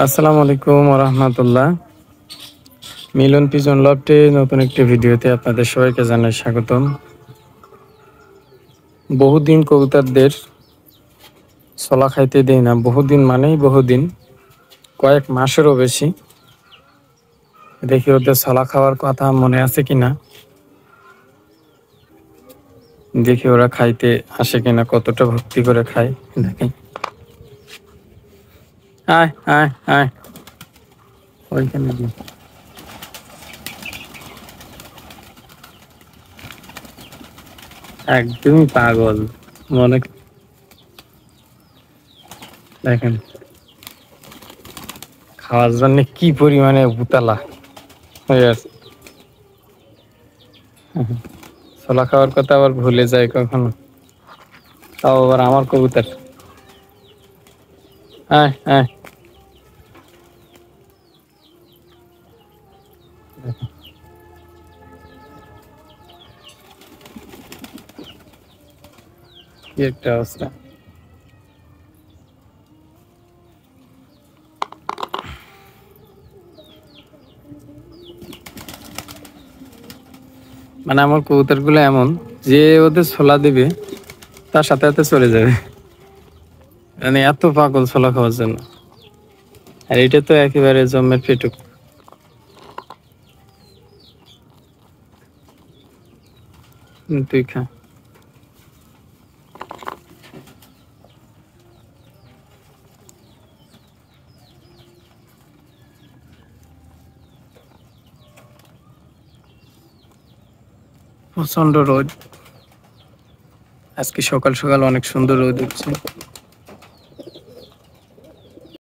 আসসালামু আলাইকুম ওয়া রাহমাতুল্লাহ। মিলন পিজন লফটে নতুন একটি ভিডিওতে আপনাদের সবাইকে জানাই স্বাগতম। বহুদিন কবুতরদের ছলা খাইতে দেই না, বহুদিন মানেই বহুদিন, কয়েক মাসেরও বেশি। দেখি ওদের ছলা খাওয়ার কথা মনে আছে কিনা, দেখি ওরা খাইতে আসে কিনা, কতটা ভক্তি করে খায় দেখি। আয় আয় আয়, ওইখানে গিয়ে একদমই পাগল মনে। দেখেন খাওয়ার জন্য কি পরিমাণে ভুতালা হয়ে আছে। ছোলা খাওয়ার কথা আবার ভুলে যায় কখনো, তাও আবার আমার কবুতর। আয় আয়, কি একটা অবস্থা। মানে আমার কবুতর গুলো এমন যে ওদের ছোলা দিবে তার সাথে সাথে চলে যাবে, মানে এত পাগল ছোলা খাওয়ার জন্য। আর এটা তো একেবারে জম্মের পেটুক। তুই খা। প্রচন্ড রোদ আজকে, সকাল সকাল অনেক সুন্দর রোদ উঠছে।